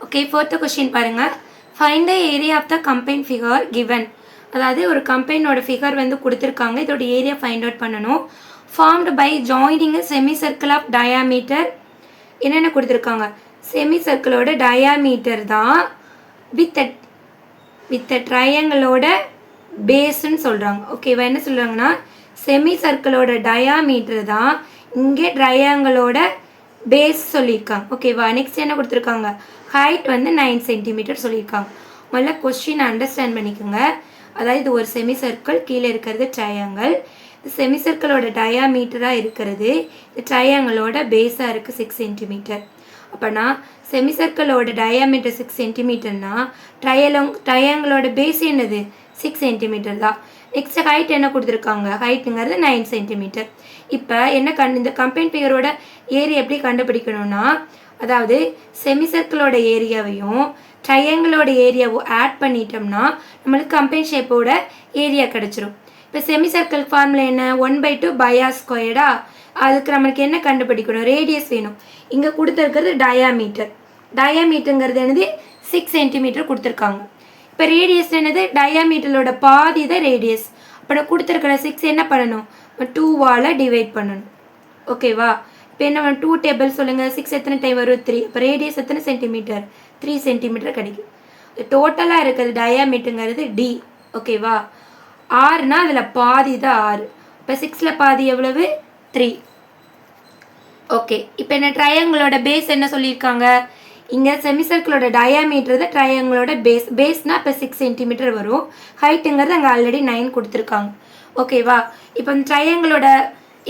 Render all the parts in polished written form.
Okay, fourth question பாருங்கள். Find the area of the combine figure given. அதாவது ஒரு கம்பைனோட ஃபிகர் வந்து கொடுத்துருக்காங்க, இதோட ஏரியா ஃபைண்ட் அவுட் பண்ணணும். Formed by joining semi circle of diameter. என்னென்ன கொடுத்துருக்காங்க? செமி சர்க்கிளோட டயாமீட்டர் தான் வித் ட்ரையாங்கிளோட பேஸ்ன்னு சொல்கிறாங்க. ஓகேவா? என்ன சொல்கிறாங்கன்னா செமி சர்க்கிளோட டயாமீட்டர் தான் இங்கே ட்ரையாங்கிளோட பேஸ் சொல்லியிருக்காங்க. ஓகேவா? நெக்ஸ்ட் என்ன கொடுத்துருக்காங்க? ஹைட் வந்து 9 சென்டிமீட்டர் சொல்லியிருக்காங்க. முதல்ல கொஸ்டின் அண்டர்ஸ்டாண்ட் பண்ணிக்கோங்க. அதாவது இது ஒரு செமி சர்க்கிள், கீழே இருக்கிறது ட்ரையாங்கிள். இது செமி சர்க்கிளோட டயாமீட்டராக இருக்கிறது, இது ட்ரையாங்கிளோட பேஸாக இருக்குது 6 சென்டிமீட்டர். அப்போனா செமி சர்க்கிளோட டயாமீட்டர் 6 சென்டிமீட்டர்னா ட்ரையாங்கிளோட பேஸ் என்னது? 6 சென்டிமீட்டர் தான். நெக்ஸ்ட் ஹைட் என்ன கொடுத்துருக்காங்க? ஹைட்டுங்கிறது 9 சென்டிமீட்டர். இப்போ என்ன இந்த கம்பைன் ஃபிகரோட ஏரியா எப்படி கண்டுபிடிக்கணும்னா, அதாவது செமி சர்க்கிளோட ஏரியாவையும் ட்ரையாங்கிளோட ஏரியாவும் ஆட் பண்ணிட்டோம்னா நம்மளுக்கு கம்பைன் ஷேப்போட ஏரியா கிடச்சிரும். இப்போ செமி சர்க்கிள் ஃபார்முலா என்ன? 1/2 பையா ஸ்கொயர்டா. அதுக்கு நம்மளுக்கு என்ன கண்டுபிடிக்கணும்? ரேடியஸ் வேணும். இங்கே கொடுத்துருக்கிறது டயாமீட்டர். டயாமீட்டருங்கிறது என்னது? 6 சென்டிமீட்டர் கொடுத்துருக்காங்க. இப்போ ரேடியஸ் என்னது? டயாமீட்டரோட பாதி தான் ரேடியஸ். அப்போ கொடுத்துருக்கிற 6 என்ன பண்ணணும்? 2வால் டிவைட் பண்ணணும். ஓகேவா? இப்போ என்ன 2 டேபிள் சொல்லுங்கள். 6 எத்தனை டைம் வரும்? 3. இப்போ ரேடியஸ் எத்தனை சென்டிமீட்டர்? 3 சென்டிமீட்டர் கிடைக்கும். டோட்டலாக இருக்கிறது டயாமீட்டருங்கிறது டி. ஓகேவா? ஆறுனா அதில் பாதி தான் 6. இப்போ 6ல் பாதி எவ்வளவு? 3. ஓகே, இப்போ என்ன ட்ரையாங்கிளோட பேஸ் என்ன சொல்லியிருக்காங்க? இங்கே செமி சர்க்கிளோட டயாமீட்டர் தான் ட்ரையாங்கிளோட பேஸ்னால் இப்போ 6 சென்டிமீட்டர் வரும். ஹைட்டுங்கிறது அங்கே ஆல்ரெடி 9 கொடுத்துருக்காங்க. ஓகேவா? இப்போ இந்த ட்ரையாங்கிளோட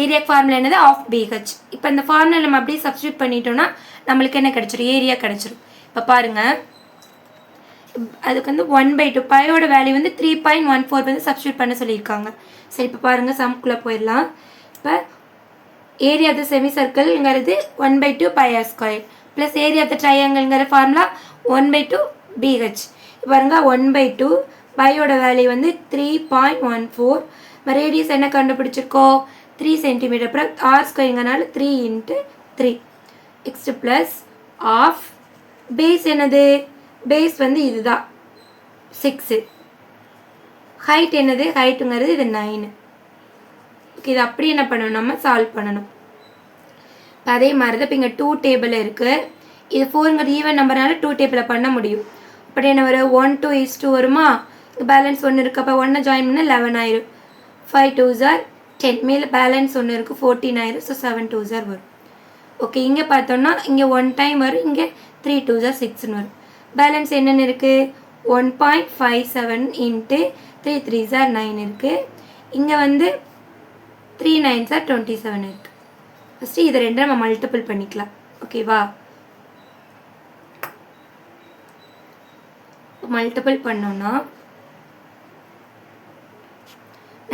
ஏரியா ஃபார்முலா என்னது? Half BH. இப்போ இந்த ஃபார்முலா நம்ம அப்படியே சப்ஸ்டியூட் பண்ணிட்டோம்னா நம்மளுக்கு என்ன கிடச்சிரும்? ஏரியா கிடச்சிரும். இப்போ பாருங்கள், அதுக்கு வந்து 1/2 பையோட வேல்யூ வந்து 3.14 வந்து சப்ஸ்டியூட் பண்ண சொல்லியிருக்காங்க. சரி, இப்போ பாருங்கள், சம்குள்ளே போயிடலாம். இப்போ ஏரியா ஆஃப் த செமி சர்க்கிள்ங்கிறது 1/2 பையா square plus area of the ட்ரையாங்கிள்ங்கிற ஃபார்முலா 1/2 பிஹெச். இப்போ பாருங்கள், 1/2 பையோட வேல்யூ வந்து 3.14. ரேடியஸ் என்ன கண்டுபிடிச்சிருக்கோம்? 3 சென்டிமீட்டர். அப்புறம் ஆர் ஸ்கொயருங்கிறனால 3 × 3 நெக்ஸ்ட் ப்ளஸ் ஆஃப் பேஸ் என்னது? பேஸ் வந்து இதுதான் 6. ஹைட் என்னது? ஹைட்டுங்கிறது இது 9. ஓகே, இது அப்படி என்ன பண்ணணும்? நம்ம சால்வ் பண்ணணும். இப்போ அதே மாதிரி தான் இப்போ இங்கே 2 டேபிள் இருக்குது. இது 4ங்கிறது ஈவன் நம்பர்னால 2 டேபிளை பண்ண முடியும். அப்படி என்ன வரும்? 1 2 is 2 வருமா? பேலன்ஸ் 1 இருக்குது. அப்போ 1 ஜாயின் பண்ணால் 11 ஆயிரும். 5 2s are 10. மேலே பேலன்ஸ் 1 இருக்குது, 14 ஆயிரும். ஸோ 7 2s are வரும். ஓகே, இங்கே பார்த்தோம்னா இங்கே 1 டைம் வரும், இங்கே 3 2s are 6ன்னு வரும். பேலன்ஸ் என்னென்னு இருக்குது? 1.57 × 3 3s are 9 இருக்குது. இங்கே வந்து 3 9s are 27 இருக்குது. ஃபஸ்ட்டு இதை ரெண்டு நம்ம மல்டிபிள் பண்ணிக்கலாம். ஓகேவா? மல்டிபிள் பண்ணோன்னா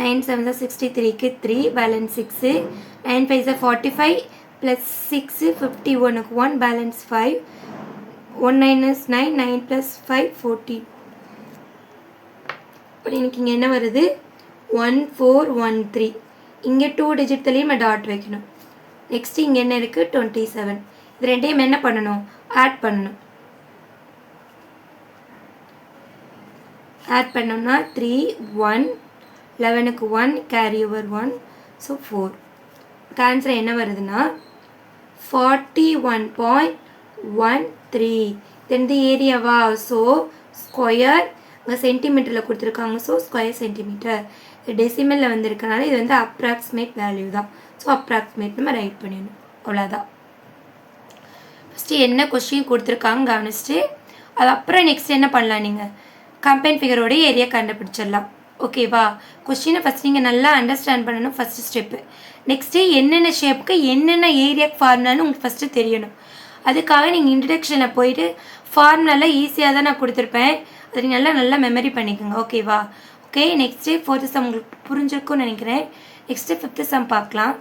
9 7s are 63க்கு 3 balance 6, 9 5s are 45 plus 6 51க்கு 1 balance 5, 1 9 is 9, 9 plus 5 14. அப்படி எனக்கு இங்கே என்ன வருது? 1413. இங்கே 2 டிஜிட்லையும் நம்ம டாட் வைக்கணும். நெக்ஸ்ட்டு இங்கே என்ன இருக்குது? 27. இது ரெண்டையும் என்ன பண்ணணும்? ஆட் பண்ணணும். ஆட் பண்ணோம்னா 3 1 11க்கு 1 கேரி ஓவர் 1, ஸோ 4. ஆன்சர் என்ன வருதுன்னா 41.13. தென் தி ஏரியாவா? ஸோ ஸ்கொயர் இங்கே சென்டிமீட்டரில் கொடுத்துருக்காங்க, ஸோ ஸ்கொயர் சென்டிமீட்டர். இது டெசிமலில் வந்திருக்கனால இது வந்து அப்ராக்சிமேட் வேல்யூ தான். ஸோ அப்ராக்சிமேட் நம்ம ரைட் பண்ணிடணும். அவ்வளோதான். ஃபஸ்ட்டு என்ன கொஸ்டின் கொடுத்துருக்காங்க கவனிச்சுட்டு அது அப்புறம் நெக்ஸ்ட் என்ன பண்ணலாம்? நீங்கள் கம்பைன் ஃபிகரோட ஏரியா கண்டுபிடிச்சிடலாம். ஓகேவா? கொஸ்டினை ஃபஸ்ட் நீங்கள் நல்லா அண்டர்ஸ்டாண்ட் பண்ணணும், ஃபஸ்ட்டு ஸ்டெப்பு. நெக்ஸ்ட்டு என்னென்ன ஷேப்புக்கு என்னென்ன ஏரியா ஃபார்முலான்னு உங்களுக்கு ஃபஸ்ட்டு தெரியணும். அதுக்காக நீங்கள் இன்ட்ரடக்ஷனில் போயிட்டு ஃபார்முலாலாம் ஈஸியாக தான் நான் கொடுத்துருப்பேன், அது நல்லா மெமரி பண்ணிக்கோங்க. ஓகேவா? ஓகே, நெக்ஸ்ட்டு 4th சம் உங்களுக்கு புரிஞ்சிருக்கும்னு நினைக்கிறேன். நெக்ஸ்ட்டு 5th சம் பார்க்கலாம்.